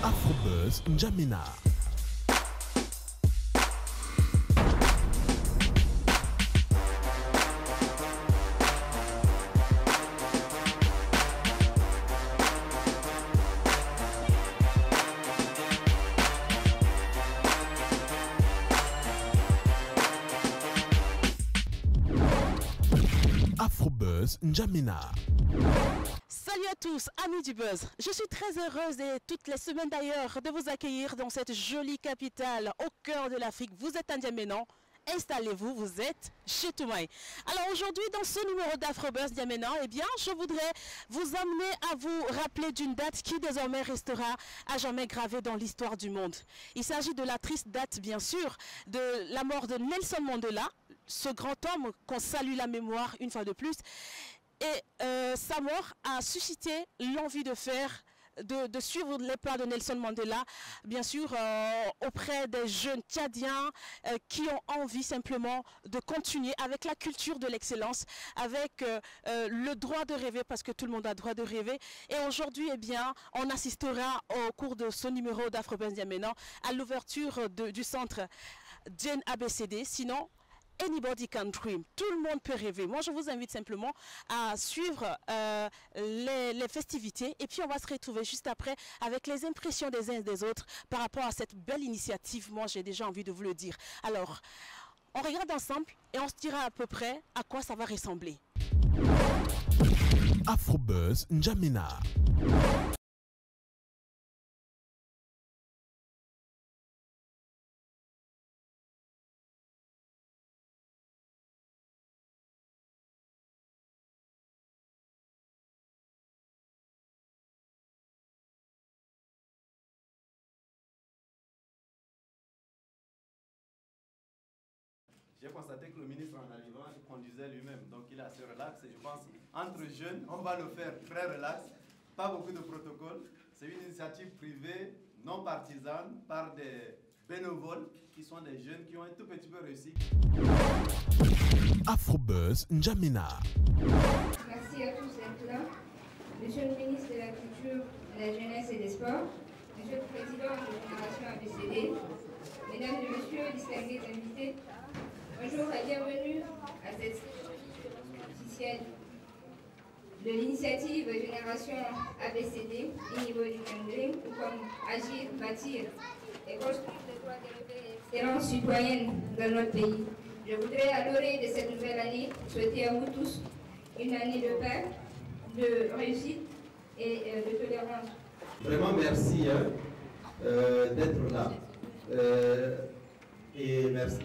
Afrobuzz N'Djamena. Afrobuzz N'Djamena. Salut à tous, amis du Buzz. Je suis très heureuse et toutes les semaines d'ailleurs de vous accueillir dans cette jolie capitale au cœur de l'Afrique. Vous êtes un N'Djamena. Installez-vous, vous êtes chez Toumaï. Alors aujourd'hui, dans ce numéro d'Afrobuzz N'Djamena, eh bien, je voudrais vous amener à vous rappeler d'une date qui désormais restera à jamais gravée dans l'histoire du monde. Il s'agit de la triste date, bien sûr, de la mort de Nelson Mandela, ce grand homme qu'on salue la mémoire une fois de plus. Et sa mort a suscité l'envie de faire, de suivre les pas de Nelson Mandela, bien sûr, auprès des jeunes Tchadiens qui ont envie simplement de continuer avec la culture de l'excellence, avec le droit de rêver, parce que tout le monde a le droit de rêver. Et aujourd'hui, eh bien, on assistera au cours de ce numéro d'Afrobuzz N'Djamena à l'ouverture du centre Djen ABCD. Sinon, anybody can dream. Tout le monde peut rêver. Moi, je vous invite simplement à suivre les festivités et puis on va se retrouver juste après avec les impressions des uns et des autres par rapport à cette belle initiative. Moi, j'ai déjà envie de vous le dire. Alors, on regarde ensemble et on se dira à peu près à quoi ça va ressembler. Afrobuzz N'Djamena. J'ai constaté que le ministre en arrivant il conduisait lui-même, donc il est assez relax et je pense entre jeunes, on va le faire très relax, pas beaucoup de protocoles. C'est une initiative privée, non partisane, par des bénévoles qui sont des jeunes qui ont un tout petit peu réussi. Afrobuzz N'Djamena. Merci à tous d'être là. Monsieur le ministre de la Culture, de la Jeunesse et des Sports, Monsieur le Président de Génération ABCD, Mesdames et Messieurs, distingués invités, bonjour et bienvenue à cette officielle de l'initiative Génération ABCD au niveau du Cameroun, ou comme agir, bâtir et construire les droits de rêver et l'excellence citoyenne dans notre pays. Je voudrais, à l'orée de cette nouvelle année, souhaiter à vous tous une année de paix, de réussite et de tolérance. Vraiment merci d'être là. Et merci à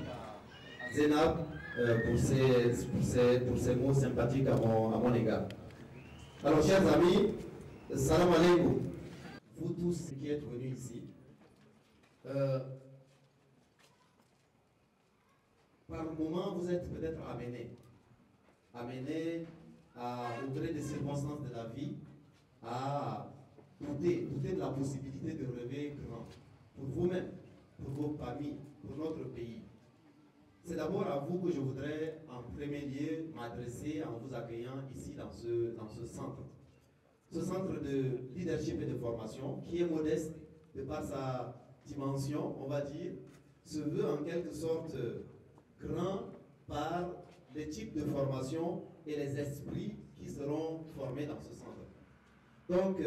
Zénab pour ces mots sympathiques à mon égard. Alors, chers amis, salam alaikum. Vous tous qui êtes venus ici, par moment, vous êtes peut-être amenés au gré des circonstances de la vie, à douter de la possibilité de rêver grand pour vous-même, pour vos familles, pour notre pays. C'est d'abord à vous que je voudrais en premier lieu m'adresser en vous accueillant ici dans ce centre. Ce centre de leadership et de formation qui est modeste de par sa dimension, on va dire, se veut en quelque sorte grand par les types de formation et les esprits qui seront formés dans ce centre. Donc,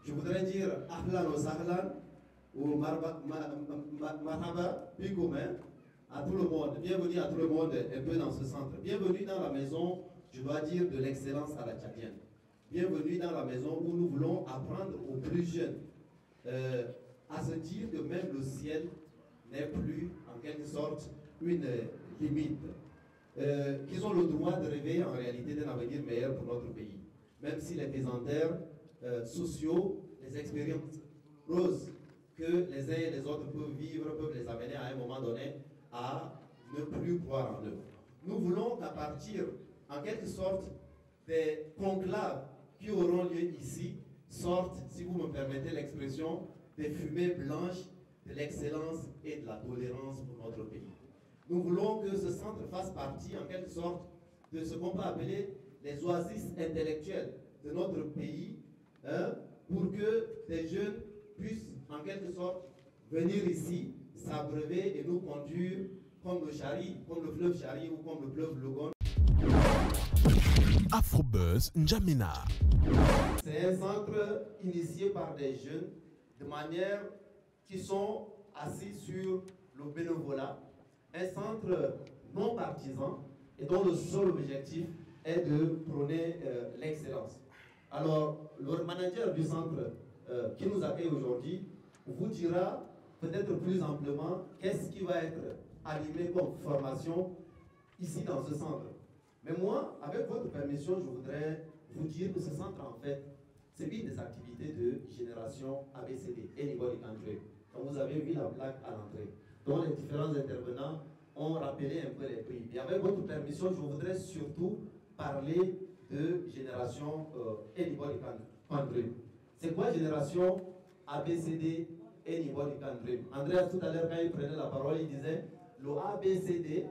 je voudrais dire Ahlan wa Sahlan ou Marhaba Bikoumé à tout le monde. Bienvenue à tout le monde un peu dans ce centre. Bienvenue dans la maison, je dois dire, de l'excellence à la tchadienne. Bienvenue dans la maison où nous voulons apprendre aux plus jeunes à se dire que même le ciel n'est plus en quelque sorte une limite. Qu'ils ont le droit de rêver en réalité d'un avenir meilleur pour notre pays. Même si les pesanteurs sociaux, les expériences roses que les uns et les autres peuvent vivre, peuvent les amener à un moment donné à ne plus croire en eux. Nous voulons qu'à partir, en quelque sorte, des conclaves qui auront lieu ici, sortent, si vous me permettez l'expression, des fumées blanches de l'excellence et de la tolérance pour notre pays. Nous voulons que ce centre fasse partie, en quelque sorte, de ce qu'on peut appeler les oasis intellectuelles de notre pays, pour que des jeunes puissent en quelque sorte, venir ici, s'abreuver et nous conduire comme le Chari, comme le fleuve Chari ou comme le fleuve Logon. Afrobuzz N'Djamena. C'est un centre initié par des jeunes de manière qui sont assis sur le bénévolat. Un centre non partisan et dont le seul objectif est de prôner l'excellence. Alors, le manager du centre qui nous accueille aujourd'hui vous dira peut-être plus amplement qu'est-ce qui va être animé comme formation ici dans ce centre. Mais moi, avec votre permission, je voudrais vous dire que ce centre, en fait, c'est une des activités de génération ABCD, Anybody Can Dream. Comme vous avez vu la plaque à l'entrée, dont les différents intervenants ont rappelé un peu les prix. Et avec votre permission, je voudrais surtout parler de génération Anybody Can Dream. C'est quoi génération ABCD, Anybody Can Dream? Andreas, tout à l'heure, quand il prenait la parole, il disait le ABCD,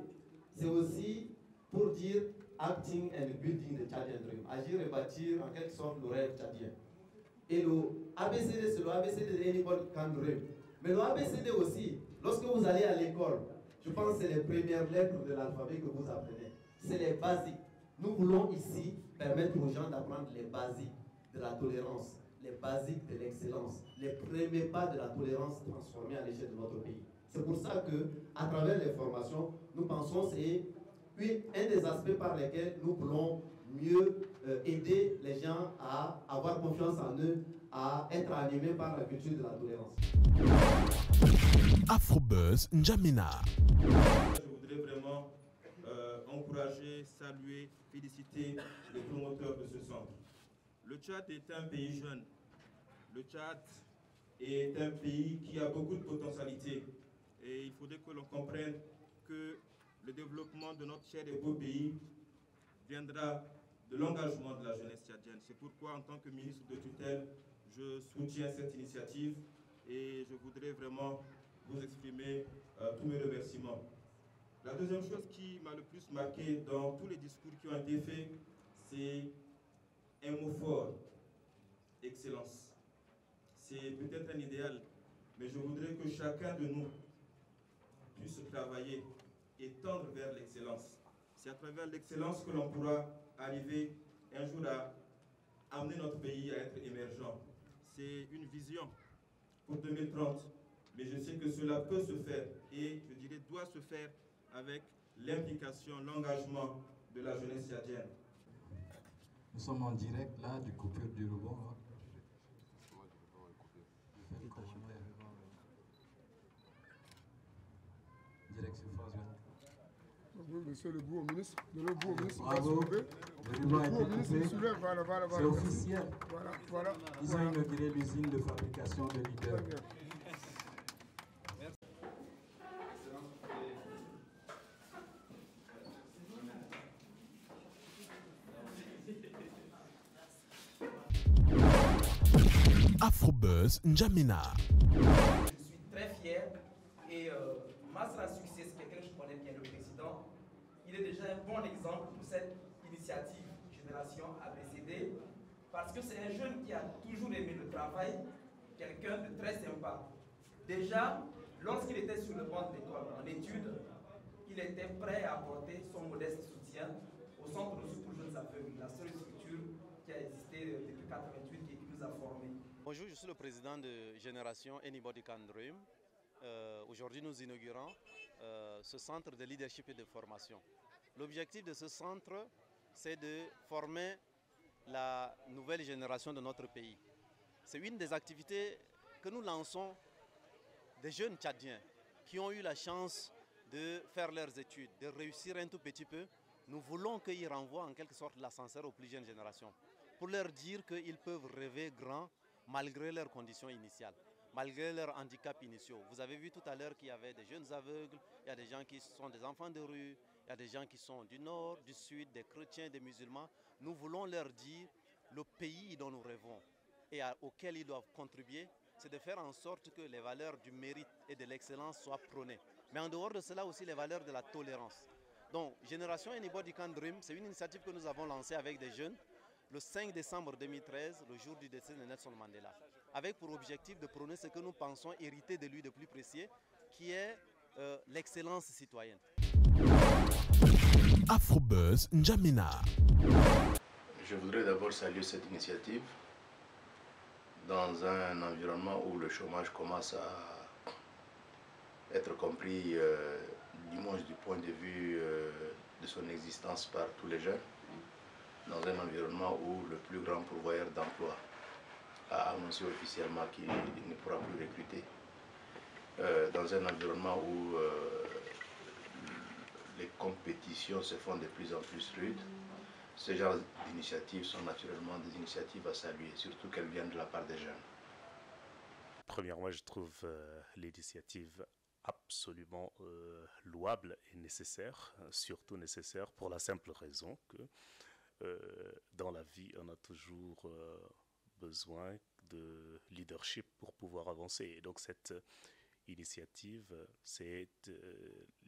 c'est aussi pour dire Acting and Building the Chadian Dream, agir et bâtir en quelque sorte le rêve tchadien. Et le ABCD, c'est le ABCD de Anybody Can Dream. Mais le ABCD aussi, lorsque vous allez à l'école, je pense que c'est les premières lettres de l'alphabet que vous apprenez. C'est les basiques. Nous voulons ici permettre aux gens d'apprendre les basiques de la tolérance, les basiques de l'excellence, les premiers pas de la tolérance transformée à l'échelle de notre pays. C'est pour ça que, à travers les formations, nous pensons que c'est un des aspects par lesquels nous voulons mieux aider les gens à avoir confiance en eux, à être animés par la culture de la tolérance. Afrobuzz N'Djamena. Je voudrais vraiment encourager, saluer, féliciter les promoteurs de ce centre. Le Tchad est un pays jeune. Le Tchad est un pays qui a beaucoup de potentialités. Et il faudrait que l'on comprenne que le développement de notre cher et beau pays viendra de l'engagement de la jeunesse tchadienne. C'est pourquoi, en tant que ministre de tutelle, je soutiens cette initiative et je voudrais vraiment vous exprimer tous mes remerciements. La deuxième chose qui m'a le plus marqué dans tous les discours qui ont été faits, c'est un mot fort, excellence. C'est peut-être un idéal, mais je voudrais que chacun de nous puisse travailler et tendre vers l'excellence. C'est à travers l'excellence que l'on pourra arriver un jour à amener notre pays à être émergent. C'est une vision pour 2030, mais je sais que cela peut se faire et je dirais doit se faire avec l'implication, l'engagement de la jeunesse tchadienne. Nous sommes en direct là du coupure du ruban. Direct sur France 24. Monsieur le beau ministre, Bravo. Le ruban a été coupé. Voilà. C'est officiel. Voilà. Ils ont inauguré l'usine de fabrication de leaders. Afrobuzz N'Djamena. Je suis très fier et Masra Succès, c'est quelqu'un que je connais bien, le président. Il est déjà un bon exemple pour cette initiative Génération ABCD parce que c'est un jeune qui a toujours aimé le travail, quelqu'un de très sympa. Déjà, lorsqu'il était sur le banc de l'école en études, il était prêt à apporter son modeste soutien au Centre de pour jeunes aveugles, la seule structure qui a existé depuis 1988 et qui nous a formés. Bonjour, je suis le président de Génération Anybody Can Dream. Aujourd'hui, nous inaugurons ce centre de leadership et de formation. L'objectif de ce centre, c'est de former la nouvelle génération de notre pays. C'est une des activités que nous lançons des jeunes Tchadiens qui ont eu la chance de faire leurs études, de réussir un tout petit peu. Nous voulons qu'ils renvoient en quelque sorte l'ascenseur aux plus jeunes générations pour leur dire qu'ils peuvent rêver grand malgré leurs conditions initiales, malgré leurs handicaps initiaux. Vous avez vu tout à l'heure qu'il y avait des jeunes aveugles, il y a des gens qui sont des enfants de rue, il y a des gens qui sont du nord, du sud, des chrétiens, des musulmans. Nous voulons leur dire le pays dont nous rêvons et auquel ils doivent contribuer, c'est de faire en sorte que les valeurs du mérite et de l'excellence soient prônées. Mais en dehors de cela aussi les valeurs de la tolérance. Donc, Génération Anybody Can Dream, c'est une initiative que nous avons lancée avec des jeunes le 5 décembre 2013, le jour du décès de Nelson Mandela. avec pour objectif de prôner ce que nous pensons hériter de lui de plus précieux, qui est l'excellence citoyenne. Afrobuzz N'Djamena. Je voudrais d'abord saluer cette initiative dans un environnement où le chômage commence à être compris, du moins du point de vue de son existence par tous les jeunes, dans un environnement où le plus grand pourvoyeur d'emploi a annoncé officiellement qu'il ne pourra plus recruter, dans un environnement où les compétitions se font de plus en plus rudes. Ce genre d'initiatives sont naturellement des initiatives à saluer, surtout qu'elles viennent de la part des jeunes. Premièrement, je trouve l'initiative absolument louable et nécessaire, surtout nécessaire pour la simple raison que dans la vie, on a toujours besoin de leadership pour pouvoir avancer. Et donc cette initiative, c'est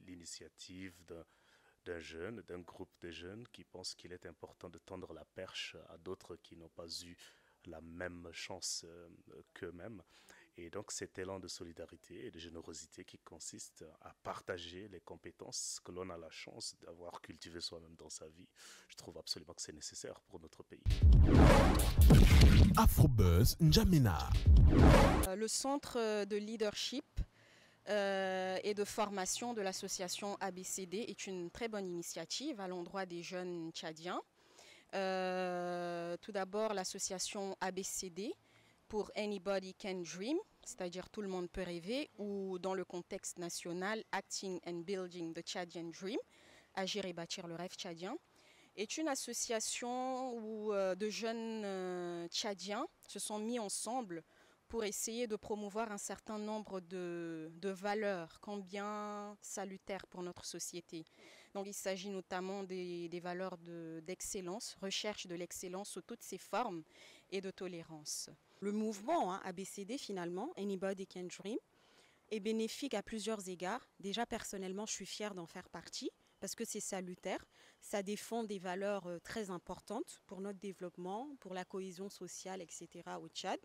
l'initiative d'un jeune, d'un groupe de jeunes qui pensent qu'il est important de tendre la perche à d'autres qui n'ont pas eu la même chance qu'eux-mêmes. Et donc cet élan de solidarité et de générosité qui consiste à partager les compétences que l'on a la chance d'avoir cultivées soi-même dans sa vie, je trouve absolument que c'est nécessaire pour notre pays. Afrobuzz N'Djamena. Le centre de leadership et de formation de l'association ABCD est une très bonne initiative à l'endroit des jeunes tchadiens. Tout d'abord, l'association ABCD pour Anybody Can Dream, c'est-à-dire tout le monde peut rêver, ou dans le contexte national, Acting and Building the Chadian Dream, agir et bâtir le rêve tchadien, est une association où de jeunes tchadiens se sont mis ensemble pour essayer de promouvoir un certain nombre de valeurs, combien salutaires pour notre société. Donc il s'agit notamment des valeurs d'excellence, recherche de l'excellence sous toutes ses formes et de tolérance. Le mouvement ABCD finalement, Anybody Can Dream, est bénéfique à plusieurs égards. Déjà personnellement, je suis fière d'en faire partie parce que c'est salutaire. Ça défend des valeurs très importantes pour notre développement, pour la cohésion sociale, etc. au Tchad.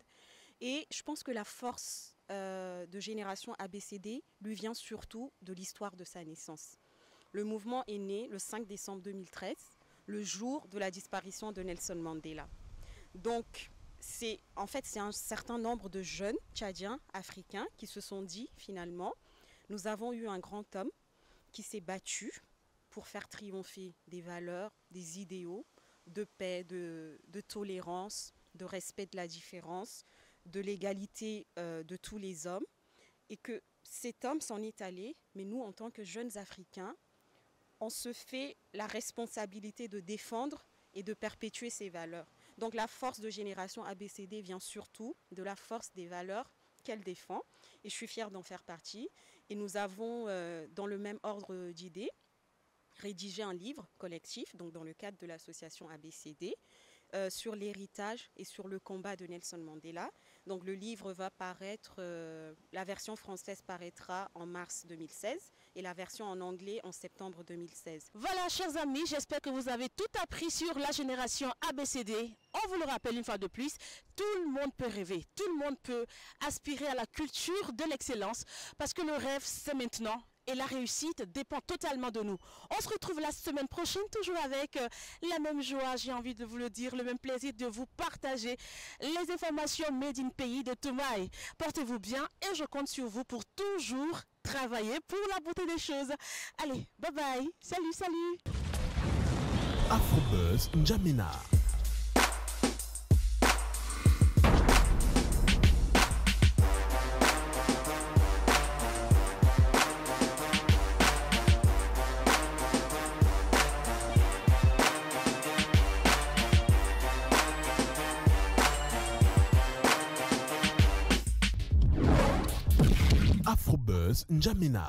Et je pense que la force de Génération ABCD lui vient surtout de l'histoire de sa naissance. Le mouvement est né le 5 décembre 2013, le jour de la disparition de Nelson Mandela. Donc, c'est un certain nombre de jeunes tchadiens, africains, qui se sont dit finalement, nous avons eu un grand homme qui s'est battu pour faire triompher des valeurs, des idéaux de paix, de tolérance, de respect de la différence, de l'égalité de tous les hommes, et que cet homme s'en est allé, mais nous, en tant que jeunes Africains, on se fait la responsabilité de défendre et de perpétuer ces valeurs. Donc la force de Génération ABCD vient surtout de la force des valeurs qu'elle défend, et je suis fière d'en faire partie. Et nous avons, dans le même ordre d'idées, rédigé un livre collectif, donc dans le cadre de l'association ABCD, sur l'héritage et sur le combat de Nelson Mandela. Donc le livre va paraître, la version française paraîtra en mars 2016 et la version en anglais en septembre 2016. Voilà, chers amis, j'espère que vous avez tout appris sur la génération ABCD. On vous le rappelle une fois de plus, tout le monde peut rêver, tout le monde peut aspirer à la culture de l'excellence parce que le rêve, c'est maintenant. Et la réussite dépend totalement de nous. On se retrouve la semaine prochaine, toujours avec la même joie, j'ai envie de vous le dire, le même plaisir de vous partager les informations made in pays de Toumaï. Portez-vous bien et je compte sur vous pour toujours travailler pour la beauté des choses. Allez, bye bye, salut, salut. Afrobuzz N'Djamena. Afrobuzz N'Djamena.